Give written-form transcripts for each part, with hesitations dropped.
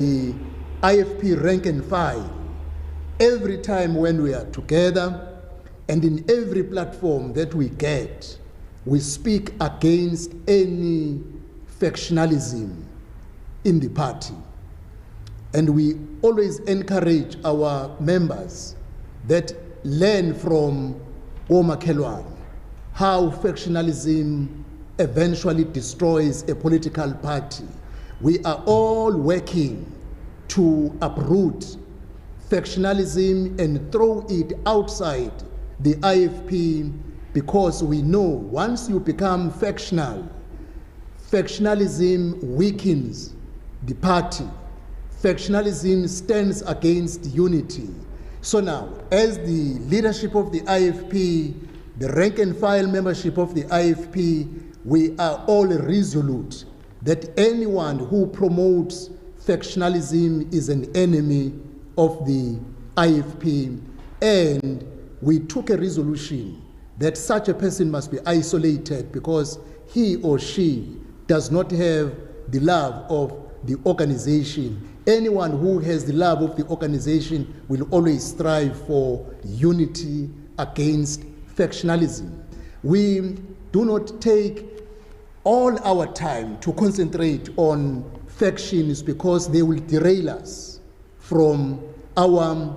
the IFP rank and file, every time when we are together and in every platform that we get, we speak against any factionalism in the party. And we always encourage our members that learn from Omakhelwane how factionalism eventually destroys a political party. We are all working to uproot factionalism and throw it outside the IFP, because we know once you become factional, factionalism weakens the party. Factionalism stands against unity. So now, as the leadership of the IFP, the rank and file membership of the IFP, we are all resolute that anyone who promotes factionalism is an enemy of the IFP, and we took a resolution that such a person must be isolated because he or she does not have the love of the organization. Anyone who has the love of the organization will always strive for unity against factionalism. We do not take all our time to concentrate on factions because they will derail us from our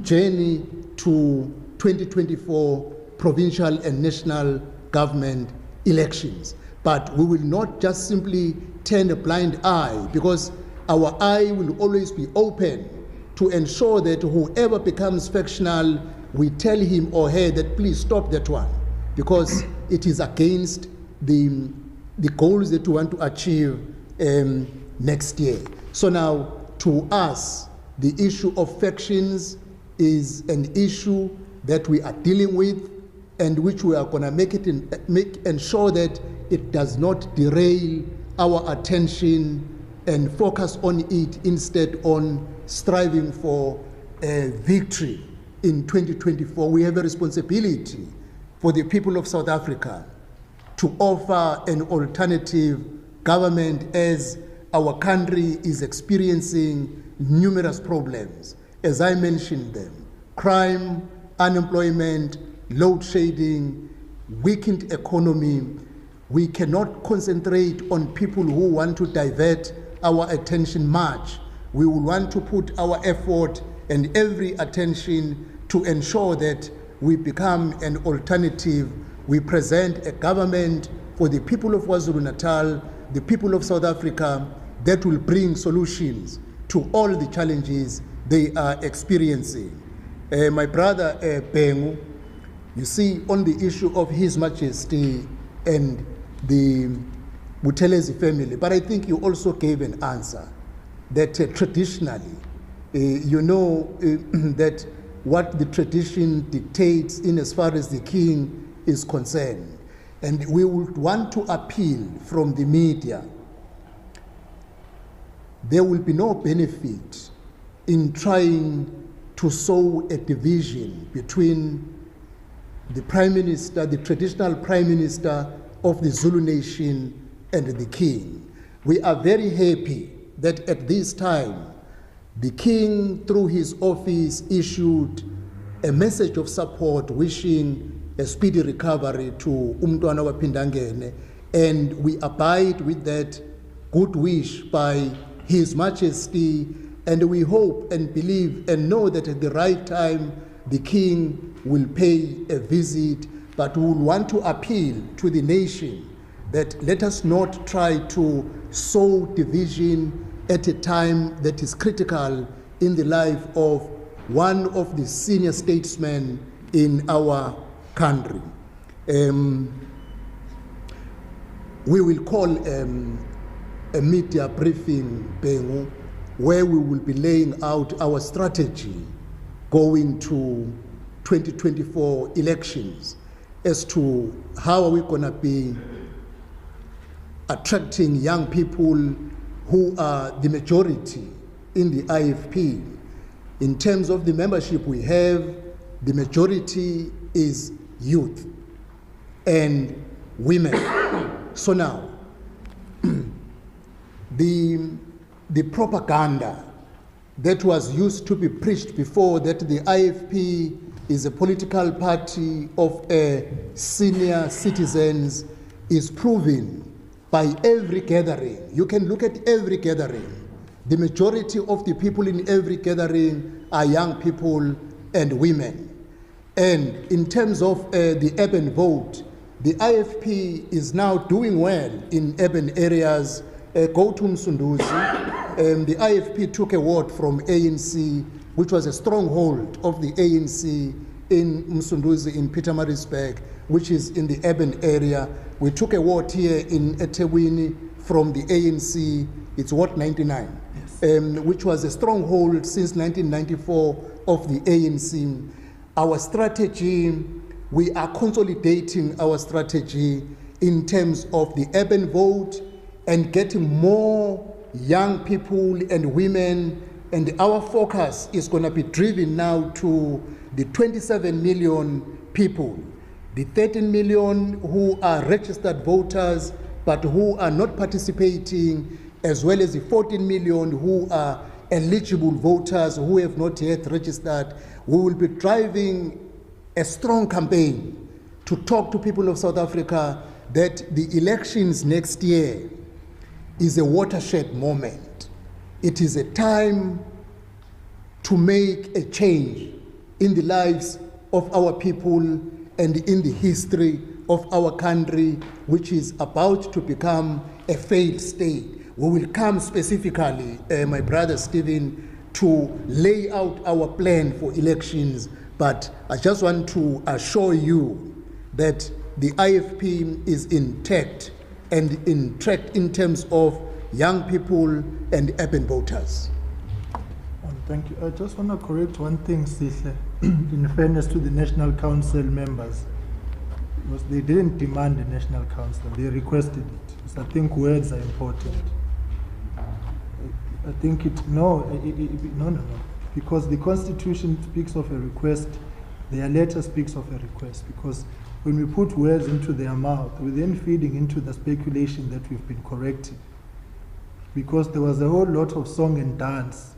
journey to 2024 provincial and national government elections. But we will not just simply turn a blind eye, because our eye will always be open to ensure that whoever becomes factional, we tell him or her that please stop that one, because it is against the goals that we want to achieve next year. So now, to us, the issue of factions is an issue that we are dealing with, and which we are going to ensure that it does not derail our attention and focus on it, instead on striving for a victory in 2024. We have a responsibility for the people of South Africa to offer an alternative government, as our country is experiencing numerous problems, as I mentioned them: crime, unemployment, load shedding, weakened economy. We cannot concentrate on people who want to divert our attention much. We will want to put our effort and every attention to ensure that we become an alternative. We present a government for the people of KwaZulu-Natal, the people of South Africa, that will bring solutions to all the challenges they are experiencing. My brother Bengu, you see, on the issue of His Majesty and the Buthelezi family, but I think you also gave an answer that traditionally, you know that what the tradition dictates in as far as the king is concerned. And we would want to appeal from the media. There will be no benefit in trying to sow a division between the Prime Minister, the traditional Prime Minister of the Zulu nation, and the king. We are very happy that at this time, the king, through his office, issued a message of support wishing a speedy recovery to Umntwana Wapindangene, and we abide with that good wish by His Majesty, and we hope and believe and know that at the right time the king will pay a visit. But we will want to appeal to the nation that let us not try to sow division at a time that is critical in the life of one of the senior statesmen in our country. We will call a media briefing, Bengu, where we will be laying out our strategy going to 2024 elections as to how are we going to be attracting young people who are the majority in the IFP. In terms of the membership we have, the majority is youth and women. So now, the the propaganda that was used to be preached before, that the IFP is a political party of senior citizens, is proven by every gathering. You can look at every gathering. The majority of the people in every gathering are young people and women. And in terms of the urban vote, the IFP is now doing well in urban areas. Go to Msunduzi. The IFP took a vote from ANC, which was a stronghold of the ANC in Msunduzi, in Pietermaritzburg, which is in the urban area. We took a vote here in eThekwini from the ANC. It's Ward 99, yes. Which was a stronghold since 1994 of the ANC. Our strategy, we are consolidating our strategy in terms of the urban vote and getting more young people and women, and our focus is going to be driven now to the 27 million people, the 13 million who are registered voters but who are not participating, as well as the 14 million who are eligible voters who have not yet registered. We will be driving a strong campaign to talk to people of South Africa that the elections next year is a watershed moment. It is a time to make a change in the lives of our people and in the history of our country, which is about to become a failed state. We will come specifically, my brother Stephen, to lay out our plan for elections, but I just want to assure you that the IFP is intact and intact in terms of young people and urban voters. Thank you. I just want to correct one thing, Sihle, in fairness to the National Council members. Was they didn't demand the National Council, they requested it. So I think words are important. I think no, because the Constitution speaks of a request, their letter speaks of a request, because when we put words into their mouth, we're then feeding into the speculation that we've been correcting. Because there was a whole lot of song and dance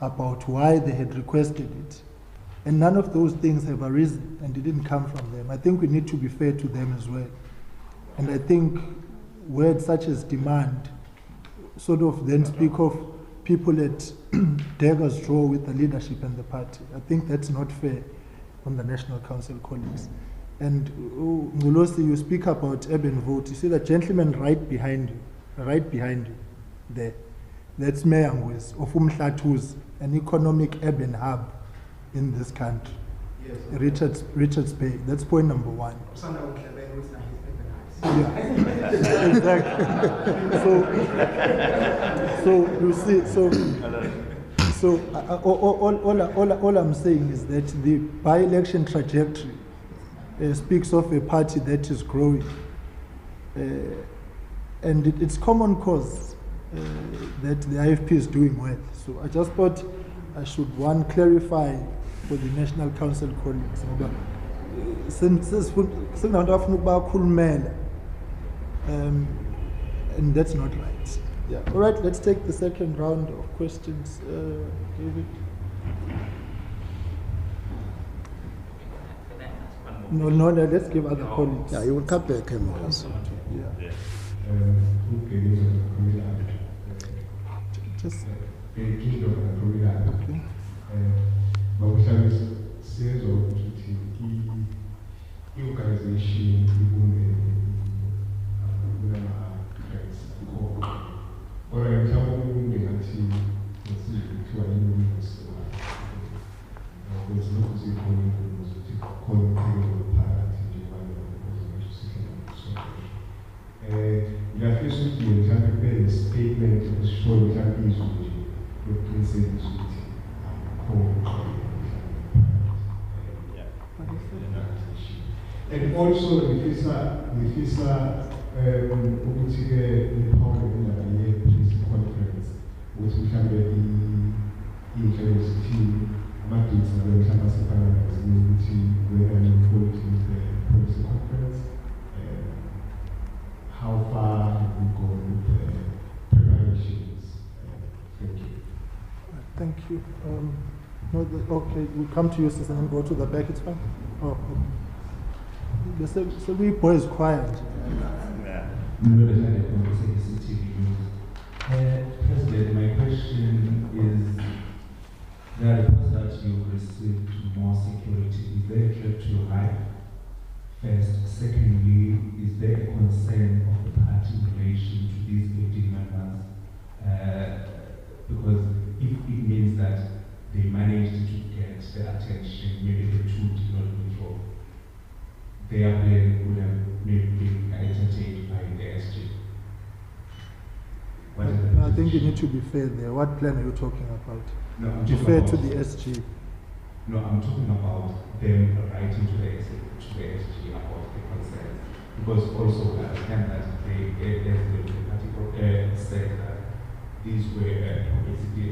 about why they had requested it. And none of those things have arisen and didn't come from them. I think we need to be fair to them as well. And I think words such as demand sort of then speak of people at daggers draw with the leadership and the party. I think that's not fair on the National Council colleagues. And Ngulosi, you speak about urban vote. You see the gentleman right behind you there. That's Mayor Ngwes of Umhlatuz, an economic urban hub in this country. Yes. Richards Bay. That's point number one. Yeah, exactly. So you see, so all I'm saying is that the by-election trajectory speaks of a party that is growing, and it's common cause that the IFP is doing well. So I just thought I should clarify for the National Council colleagues. And that's not right. Yeah. All right, let's take the second round of questions. David. No, let's give other colleagues. Yeah, you will come back. Yeah. Just okay. And also the FISA police conference was we have the university matters and the campus policy conference. How far have we gone with the preparations Thank you. No, okay, we'll come to you, sister, and go to the back. It's fine. Oh, okay. So we boys quiet. President, my question is, the reports that you received more security, is there a threat to your life? First. Secondly, is there a concern of the party in relation to these 15 members? Because if it means that they managed to get the attention, maybe the two did not withdraw, their plan would have maybe been entertained by the SG. I think you need to be fair there. What plan are you talking about? No, I'm be talking fair about to the SG. No, I'm talking about them writing to the SG about the concerns. Because also I understand that they, as the party said that these were basically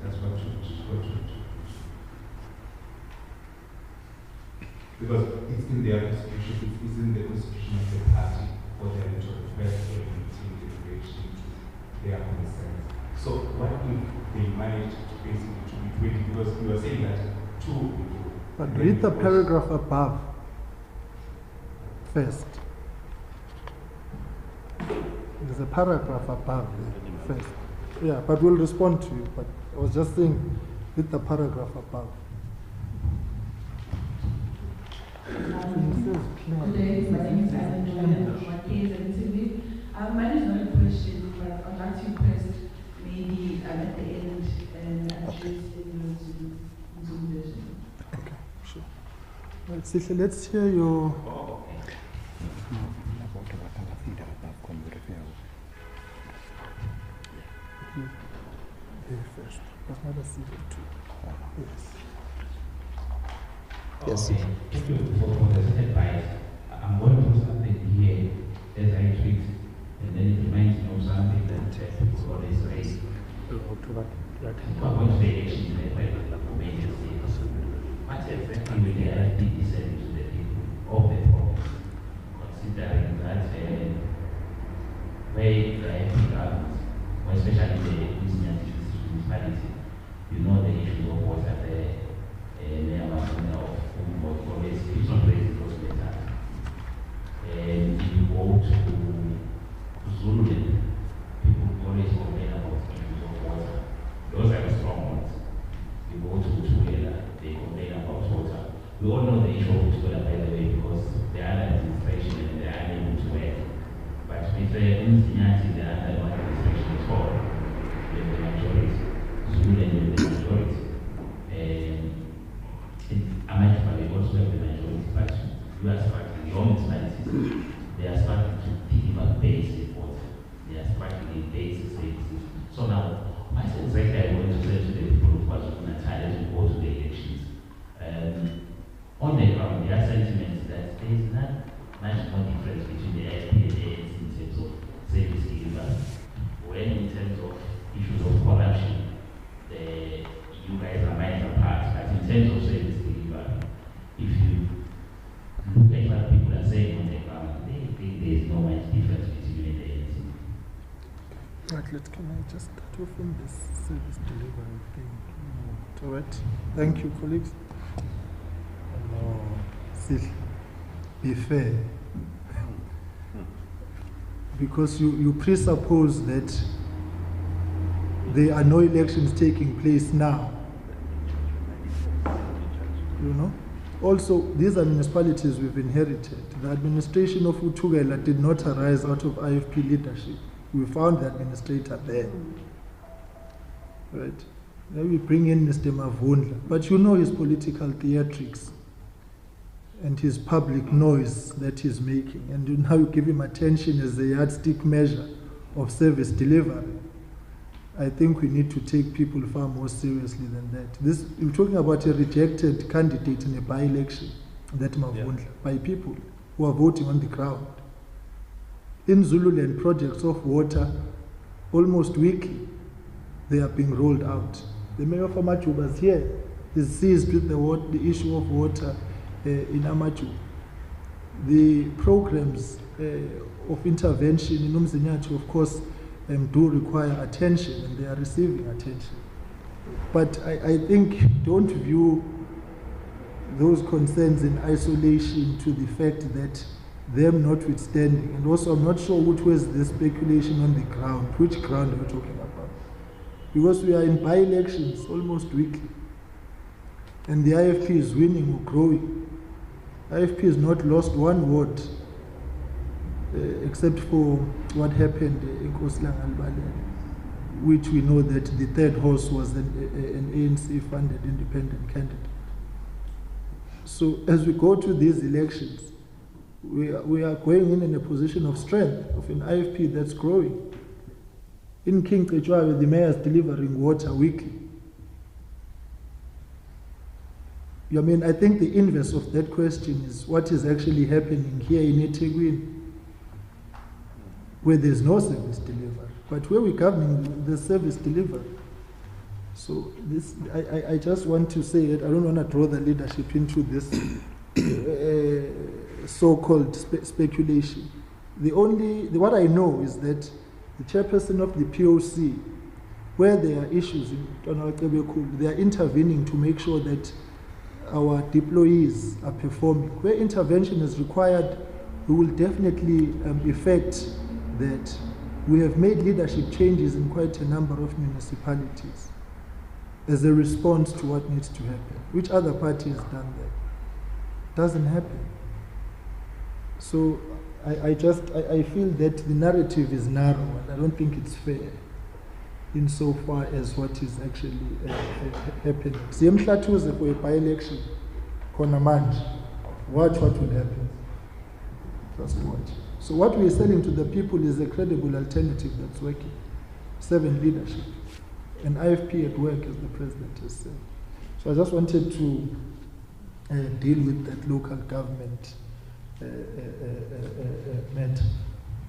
that's what because it's in their constitution, it's in the constitution of the party for them to request a meeting in relation to their concerns. So what if they managed to basically to be 20? Because you are saying that two. But read the paragraph above first. There's a paragraph above there first. Yeah, but we'll respond to you. But I was just saying, read the paragraph above. Today, my name is Alan Joanna from KZNTV. Mine is not a question, but I'd like to request maybe at the end and address in Zoom version. Okay, sure. Right, Sihle, let's hear your. First. That's not a secret too. Yes. Yes. Okay. Thank you for the advice. I'm going to do something here as I treat, and then it reminds me of something that people always raise. I'm going to the election in the major states. What exactly will the IFP be saying to the people of the province, considering that where the IFP governs, or especially the municipality, you know the issues of water there. Always keeps on raising those matters. And you go to Zululand, people always complain about issues of water. Those are the strong ones. You go to Tuela, they complain about water. We all know the issue of Tuela, by the way, because they are administration and they are unable to work. But with the Unzinyati, they are under one administration at all. They have the majority. Zululand is the majority. Amendment also have the majority, but you are starting, your municipalities, they are starting to deliver basic water. They are starting basic services. So now, what exactly I want to say to the people of KwaZulu-Natal as we go to the elections? On the ground, there are sentiments that there is not much more difference between the IFP and the ANC in terms of service delivery. When in terms of issues of corruption, you guys are miles apart, but in terms of service delivery, if you look at what people are saying on the ground, they think there is no much difference between the ANC. Right, can I just start off on this service delivery thing? All right. Thank you, colleagues. Sihle, be fair. Because you presuppose that there are no elections taking place now. You know? Also, these are municipalities we've inherited. The administration of Utugela did not arise out of IFP leadership. We found the administrator there. Right? Then we bring in Mr. Mavundla. But you know his political theatrics and his public noise that he's making. And now you give him attention as a yardstick measure of service delivery. I think we need to take people far more seriously than that. You're talking about a rejected candidate in a by-election, that Mavundla, by people who are voting on the ground. In Zululand, projects of water, almost weekly, they are being rolled out. The mayor of Amajuba is here. He's seized with the issue of water in Amaju. The programs of intervention in Umzinyati, of course, do require attention, and they are receiving attention. But I think don't view those concerns in isolation to the fact that them notwithstanding, and also I'm not sure which was the speculation on the ground, which ground are we talking about? Because we are in by-elections almost weekly, and the IFP is winning or growing. IFP has not lost one vote, except for what happened in Koslang-Albalele, which we know that the third horse was an ANC-funded independent candidate. So as we go to these elections, we are going in a position of strength, of an IFP that's growing. In King Cetshwayo, the mayor is delivering water weekly. I mean, I think the inverse of that question is what is actually happening here in eThekwini, where there's no service delivery. But where we're governing, the service delivery. So this, I just want to say that I don't want to draw the leadership into this so-called speculation. What I know is that the chairperson of the POC, where there are issues in Tonawakebekulu, they are intervening to make sure that our deployees are performing. Where intervention is required, we will definitely effect that. We have made leadership changes in quite a number of municipalities as a response to what needs to happen. Which other party has done that? Doesn't happen. So I feel that the narrative is narrow, and I don't think it's fair insofar as what is actually happening. Siyemhlathuze for a by-election, khona manje. Watch what will happen. Just watch. So what we are selling to the people is a credible alternative that's working. Servant leadership. And IFP at work, as the president has said. So I just wanted to deal with that local government matter.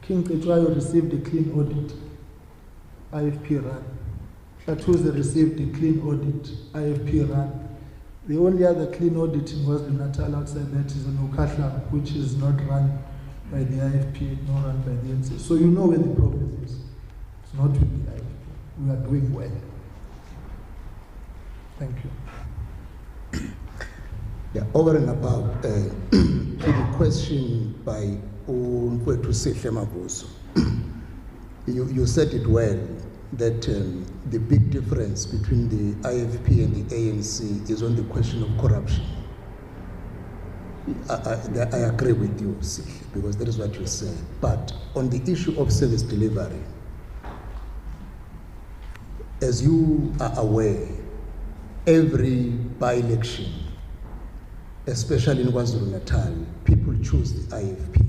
King Cetshwayo received a clean audit. IFP ran. Hlathuze received a clean audit. IFP ran. The only other clean audit in KwaZulu-Natal outside that is in Okahla, which is not run by the IFP, nor run by the NC. So you know where the problem is. It's not with the IFP. We are doing well. Thank you. Yeah, over and above, to the question by Umfwethu Mabuso, you said it well, that the big difference between the IFP and the ANC is on the question of corruption. I agree with you, because that is what you said. But on the issue of service delivery, as you are aware, every by-election, especially in KwaZulu-Natal, people choose the IFP.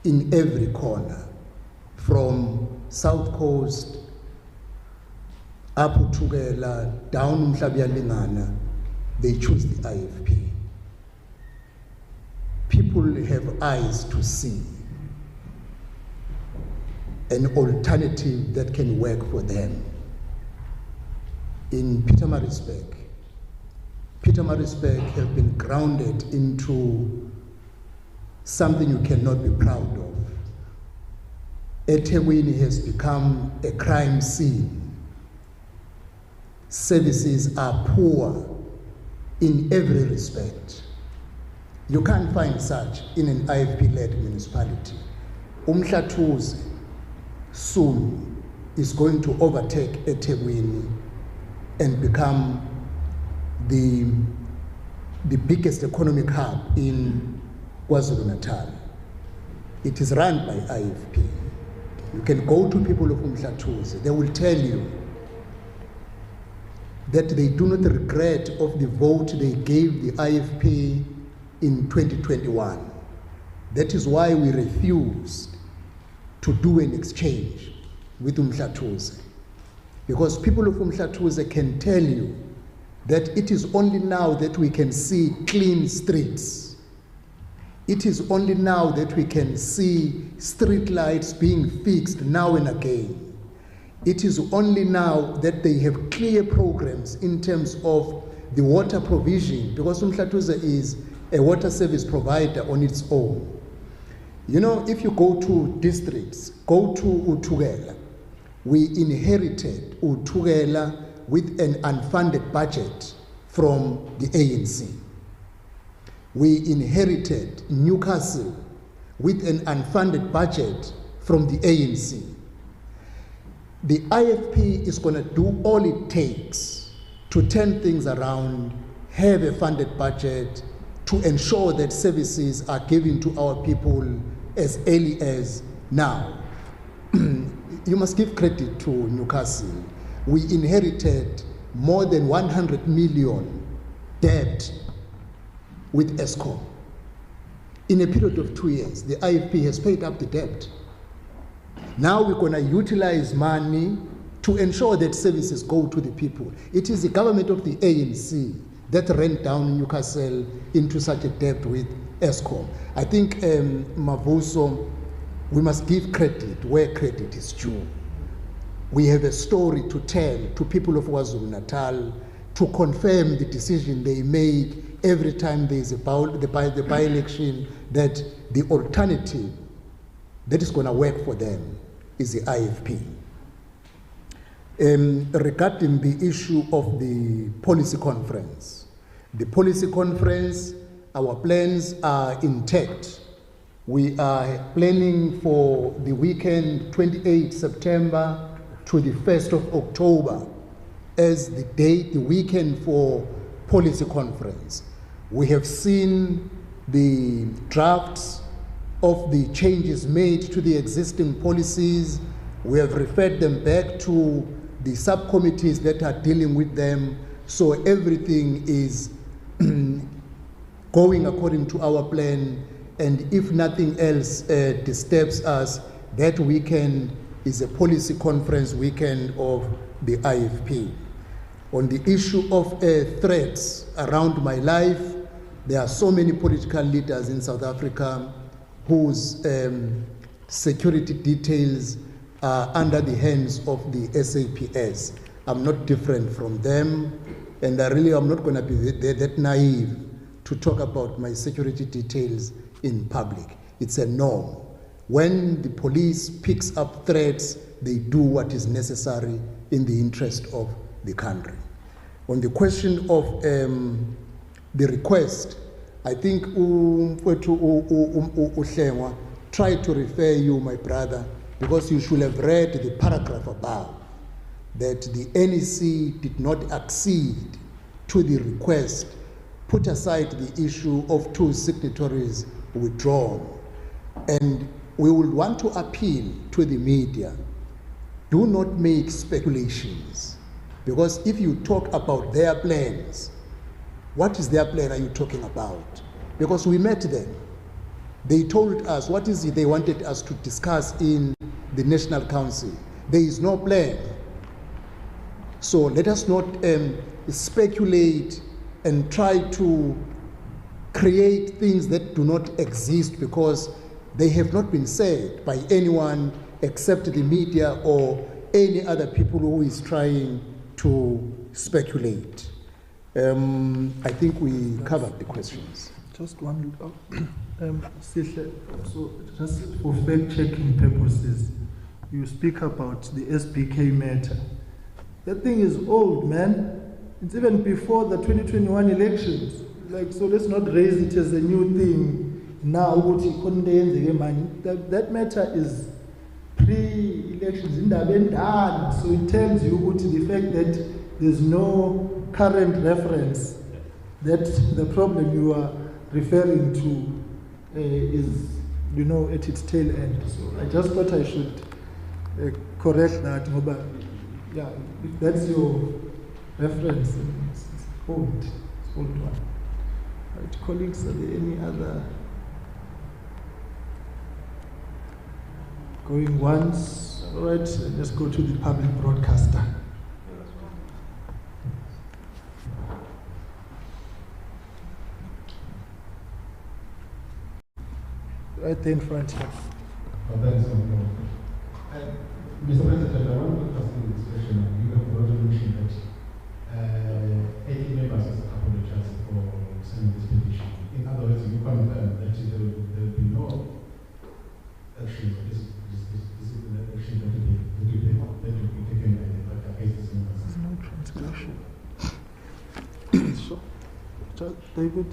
In every corner, from South Coast, up to Tugela, down Mhlabya-Lingana, they choose the IFP. People have eyes to see an alternative that can work for them. In Pietermaritzburg have been grounded into something you cannot be proud of. eThekwini has become a crime scene. Services are poor in every respect. You can't find such in an IFP-led municipality. Umhlathuze soon is going to overtake eThekwini and become the biggest economic hub in KwaZulu-Natal. It is run by IFP. You can go to people of Umhlathuze, they will tell you that they do not regret of the vote they gave the IFP in 2021. That is why we refused to do an exchange with Umhlathuze. Because people of Umhlathuze can tell you that it is only now that we can see clean streets. It is only now that we can see street lights being fixed now and again. It is only now that they have clear programs in terms of the water provision, because Umhlathuze is a water service provider on its own. You know, if you go to districts, go to Uthugela, we inherited Uthugela with an unfunded budget from the ANC. We inherited Newcastle with an unfunded budget from the ANC. The IFP is going to do all it takes to turn things around, have a funded budget, to ensure that services are given to our people as early as now. You must give credit to Newcastle. We inherited more than 100 million debt with ESCOM. In a period of 2 years, the IFP has paid up the debt. Now we're going to utilize money to ensure that services go to the people. It is the government of the ANC that ran down Newcastle into such a debt with ESCOM. I think, Mavuso, we must give credit where credit is due. We have a story to tell to people of KwaZulu-Natal to confirm the decision they make every time there is the by-election, that the alternative that is going to work for them is the IFP. Regarding the issue of the policy conference, our plans are intact. We are planning for the weekend 28 September to the 1st of October as the date, the weekend for policy conference. We have seen the drafts of the changes made to the existing policies. We have referred them back to the subcommittees that are dealing with them. So everything is going according to our plan. And if nothing else disturbs us, that weekend is a policy conference weekend of the IFP. On the issue of threats around my life, there are so many political leaders in South Africa whose security details are under the hands of the SAPS. I'm not different from them, and I'm not going to be that naive to talk about my security details in public. It's a norm. When the police picks up threats, they do what is necessary in the interest of the country. On the question of the request, I think Uhlengwa tried to refer you, my brother, because you should have read the paragraph above, that the NEC did not accede to the request, put aside the issue of 2 signatories withdrawn. And we would want to appeal to the media, do not make speculations, because if you talk about their plans, what is their plan are you talking about? Because we met them. They told us what is it they wanted us to discuss in the National Council. There is no plan. So let us not speculate and try to create things that do not exist, because they have not been said by anyone except the media or any other people who is trying to speculate. I think we covered the questions. Just one, so just for fact-checking purposes, you speak about the SBK matter. That thing is old, man. It's even before the 2021 elections. Like, so let's not raise it as a new thing now. That matter is pre-elections in the so it tells you the fact that there's no current reference that the problem you are referring to is, at its tail end. So I just thought I should correct that. Yeah, if that's your reference, it's old. It's old one. Right, colleagues, are there any other? Going once. All right, let's go to the public broadcaster. Right there in front here. Mr. President, I want to ask you this question. You have already mentioned that 80 members have apologized for signing this petition. In other words, you confirm that there will be no David?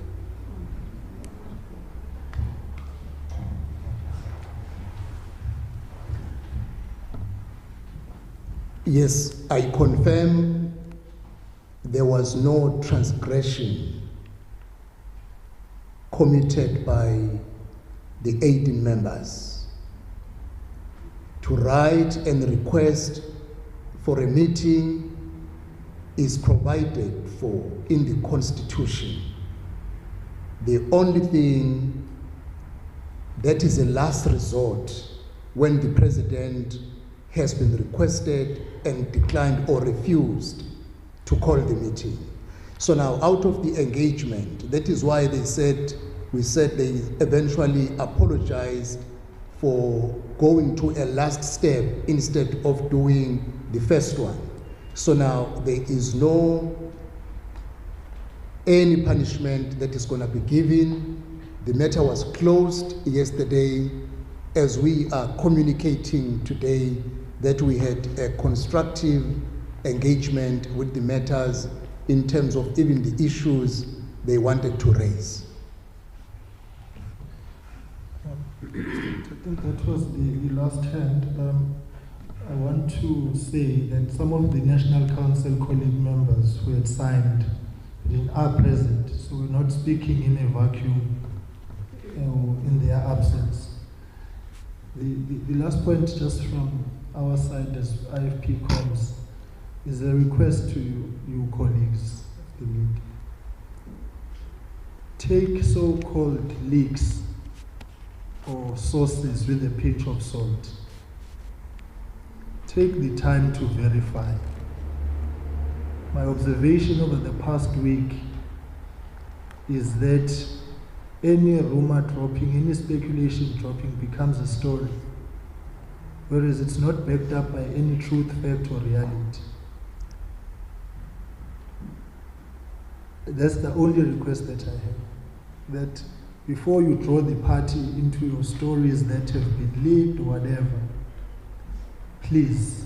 Yes, I confirm there was no transgression committed by the 18 members to write and request for a meeting is provided for in the Constitution. The only thing that is a last resort when the President has been requested and declined or refused to call the meeting. So now, out of the engagement, that is why we said they eventually apologized for going to a last step instead of doing the first one. So now there is any punishment that is going to be given. The matter was closed yesterday, as we are communicating today that we had a constructive engagement with the matters in terms of even the issues they wanted to raise. I think that was the last hand. I want to say that some of the National Council colleague members who had signed are present, so we're not speaking in a vacuum in their absence. The last point, just from our side as IFP Comms, is a request to you colleagues of the league. Take so-called leaks or sources with a pinch of salt. Take the time to verify. My observation over the past week is that any rumor dropping, any speculation dropping becomes a story, whereas it's not backed up by any truth, fact, or reality. That's the only request that I have, that before you draw the party into your stories that have been leaked or whatever, please,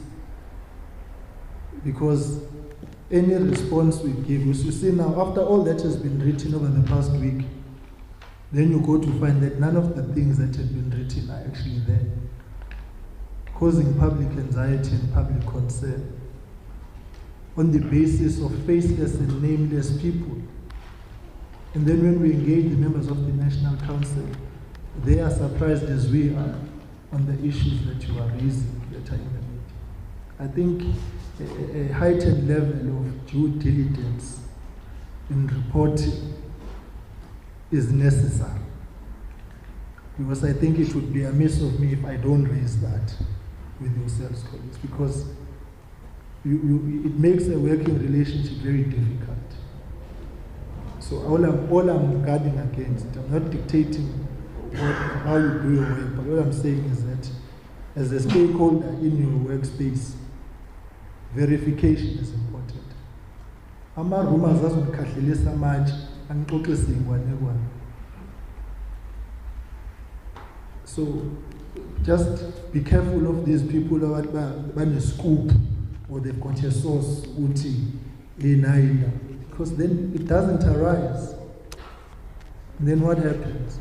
because any response we give, you see now, after all that has been written over the past week, then you go to find that none of the things that have been written are actually there, causing public anxiety and public concern on the basis of faceless and nameless people. And then when we engage the members of the National Council, they are surprised as we are on the issues that you are raising that are in the meeting. I think a heightened level of due diligence in reporting is necessary, because I think it would be amiss of me if I don't raise that with yourselves, colleagues, because it makes a working relationship very difficult. So all I'm guarding against, I'm not dictating how you do your work, but what I'm saying is that as a stakeholder in your workspace, verification is important. Ama-rumors azokukhahlelisa manje angixoxise ingwane. So just be careful of these people who are scoop or they've got a source because then it doesn't arise. And then what happens?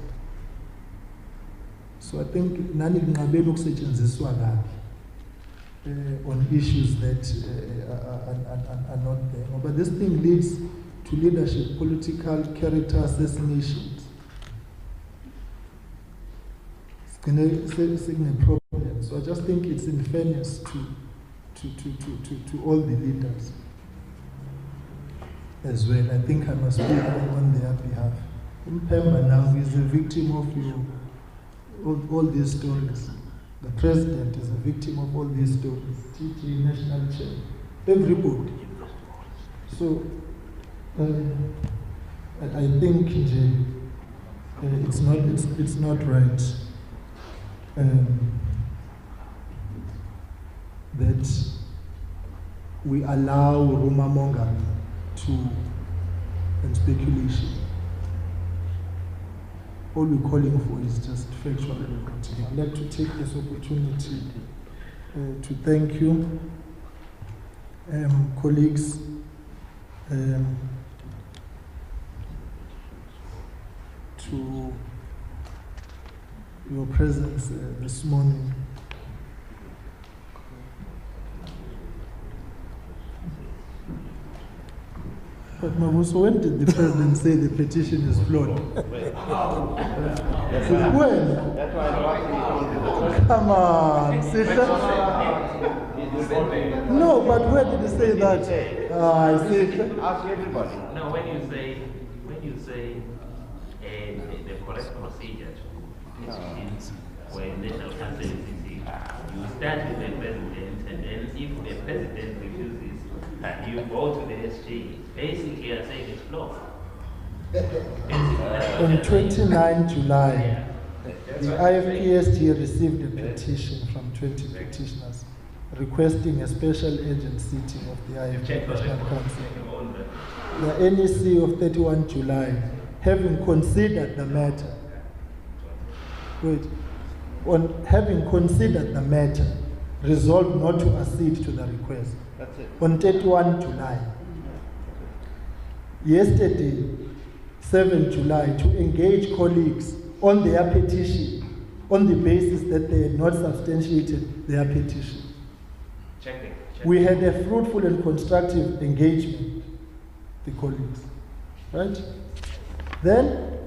So I think nani kunqabela ukusetshenziswa kabi on issues that are not there. But this thing leads to leadership, political character assassinations. It's going to problem. So I just think it's in fairness to all the leaders as well. I think I must speak on their behalf. Mpemba now is a victim of all these stories. The president is a victim of all these stories. TT, national chair, everybody. So I think it's not right that we allow rumor mongering and speculation. All we're calling for is just factual reporting. I'd like to take this opportunity to thank you, colleagues. to your presence this morning. But Mabuso, when did the president say the petition is flawed? When? Come on, sister. No, but where did he say that? Ask everybody. No, when you say the correct procedure to when National Council is sitting, you start with the president, and then if the president refuses, you go to the SG. Basically, you're saying it's flawed. On 29 July, the IFP received a petition from 20 petitioners requesting a special agent sitting of the IFP National Council. The NEC of 31 July, having considered the matter, resolved not to accede to the request. That's it. On 31 July. Yesterday, 7 July, to engage colleagues on their petition on the basis that they had not substantiated their petition. We had a fruitful and constructive engagement, the colleagues, right? Then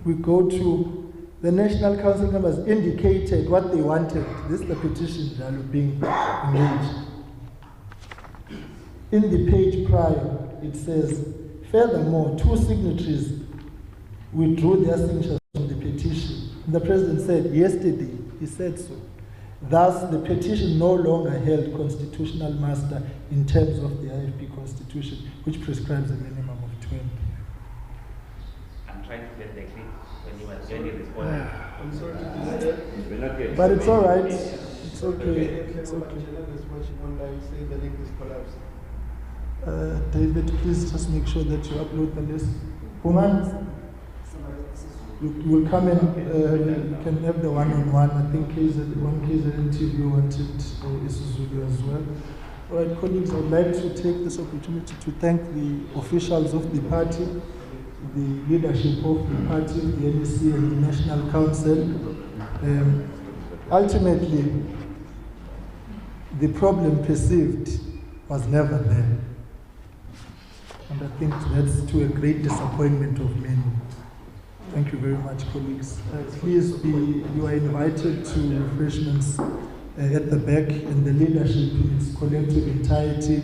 we go to the National Council members indicated what they wanted. This is the petition that are being engaged. In the page prior, it says, furthermore, 2 signatories withdrew their signatures from the petition. And the president said yesterday, he said so. Thus, the petition no longer held constitutional muster in terms of the IFP constitution, which prescribes a minimum of 20. I'm trying to get the clip when you were going to respond. But it's all right. It's okay. It's okay. David, please just make sure that you upload the list. Woman, you will come in, you can have the one-on-one. I think one KZN wanted Isuzu as well. All right, colleagues, I would like to take this opportunity to thank the officials of the party, the leadership of the party, the NEC and the National Council. Ultimately, the problem perceived was never there. And I think that's to a great disappointment of many. Thank you very much, colleagues. Please you are invited to refreshments at the back, and the leadership in its collective entirety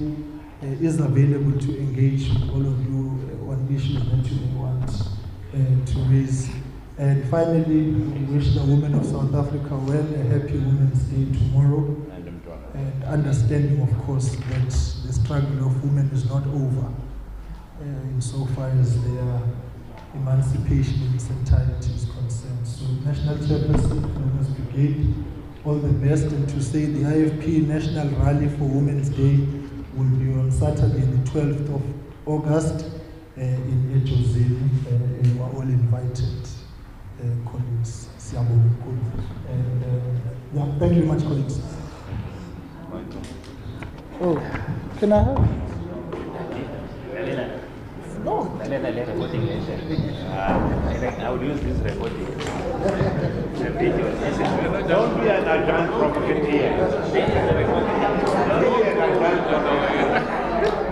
is available to engage with all of you on issues that you may want to raise. And finally, we wish the women of South Africa well, a happy Women's Day tomorrow, and understanding, of course, that the struggle of women is not over insofar as their emancipation in its entirety is concerned. So, National Chairperson, Women's Brigade, all the best, and to say the IFP National Rally for Women's Day will be on Saturday, the 12th of August in Ejozini. You are all invited, colleagues. And thank you very much, colleagues. Oh, can I have? No. I would use this recording. Don't be an advance propaganda here.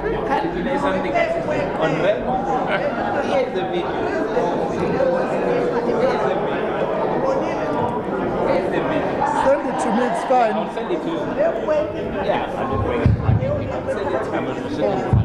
You can't play something on web. Here's the video. Send it to me, it's fine. I'll send it to you. Yeah, I'll just bring it. Send it to me.